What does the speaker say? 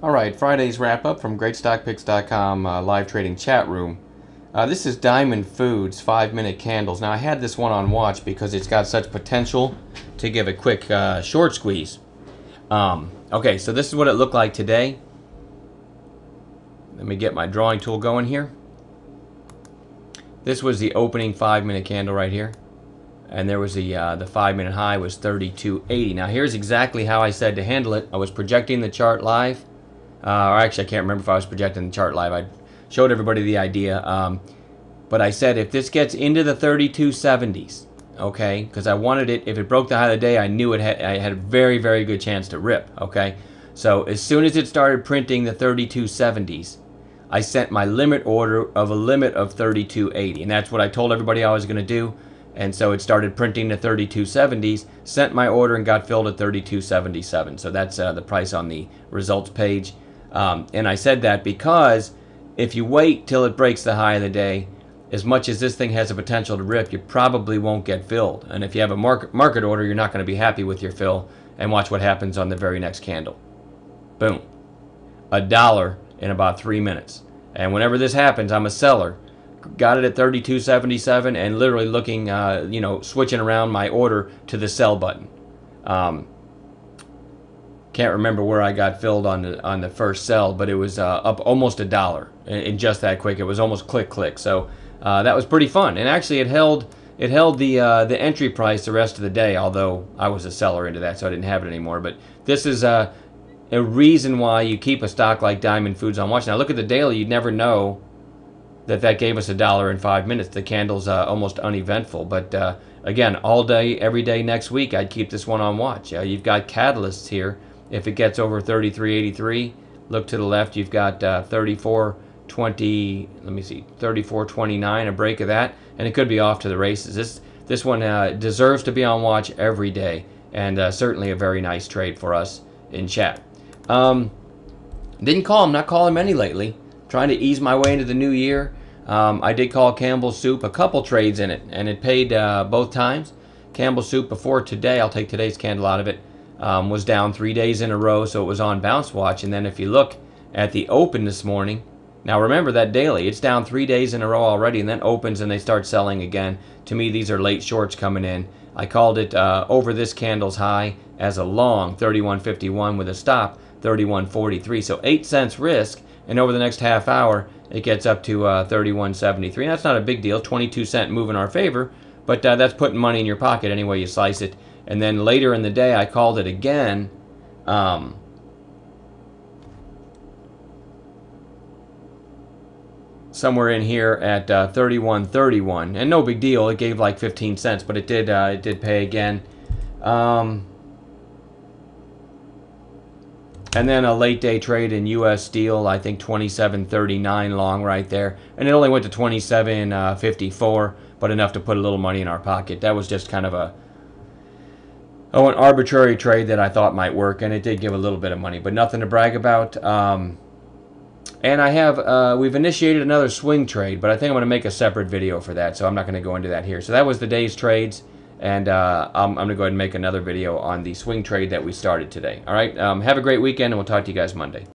Alright, Friday's wrap-up from GreatStockPicks.com live trading chat room. This is Diamond Foods 5-minute candles. Now I had this one on watch because it's got such potential to give a quick short squeeze. Okay, so this is what it looked like today. Let me get my drawing tool going here. This was the opening 5-minute candle right here. And there was the 5-minute high was 32.80. Now here's exactly how I said to handle it. I was projecting the chart live. Or actually, I can't remember if I was projecting the chart live. I showed everybody the idea. But I said if this gets into the 3270s, okay, because I wanted it, if it broke the high of the day, I knew I had a very, very good chance to rip, okay? So as soon as it started printing the 3270s, I sent my limit order of a limit of 32.80. And that's what I told everybody I was going to do. And so it started printing the 3270s, sent my order, and got filled at 3277. So that's the price on the results page. And I said that because if you wait till it breaks the high of the day, as much as this thing has the potential to rip, you probably won't get filled. And if you have a market order, you're not going to be happy with your fill. And watch what happens on the very next candle. Boom. $1 in about 3 minutes. And whenever this happens, I'm a seller. Got it at 32.77 and literally looking, switching around my order to the sell button. Can't remember where I got filled on the first sell, but it was up almost $1 in just that quick. It was almost click. So that was pretty fun. And actually, it held the entry price the rest of the day. Although I was a seller into that, so I didn't have it anymore. But this is a reason why you keep a stock like Diamond Foods on watch. Now look at the daily. You'd never know that gave us $1 in 5 minutes. The candle's almost uneventful. But again, all day, every day next week, I'd keep this one on watch. You've got catalysts here. If it gets over 33.83, look to the left. You've got 34.20. Let me see, 34.29. A break of that, and it could be off to the races. This one deserves to be on watch every day, and certainly a very nice trade for us in chat. Didn't call him. Not calling many lately. Trying to ease my way into the new year. I did call Campbell's Soup, a couple trades in it, and it paid both times. Campbell's Soup before today, I'll take today's candle out of it, was down 3 days in a row, so it was on bounce watch. And then if you look at the open this morning, now remember that daily, it's down 3 days in a row already, and then opens and they start selling again. To me, these are late shorts coming in. I called it over this candle's high as a long, 31.51 with a stop, 31.43. So 8 cents risk. And over the next half hour, it gets up to 31.73. That's not a big deal, 22-cent move in our favor, but that's putting money in your pocket any way you slice it. And then later in the day, I called it again. Somewhere in here at 31.31, and no big deal. It gave like 15 cents, but it did pay again. And then a late day trade in U.S. Steel, I think 27.39 long right there. And it only went to 27.54, but enough to put a little money in our pocket. That was just kind of an arbitrary trade that I thought might work, and it did give a little bit of money, but nothing to brag about. And we've initiated another swing trade, but I think I'm going to make a separate video for that, so I'm not going to go into that here. So that was the day's trades. And I'm going to go ahead and make another video on the swing trade that we started today. All right, have a great weekend, and we'll talk to you guys Monday.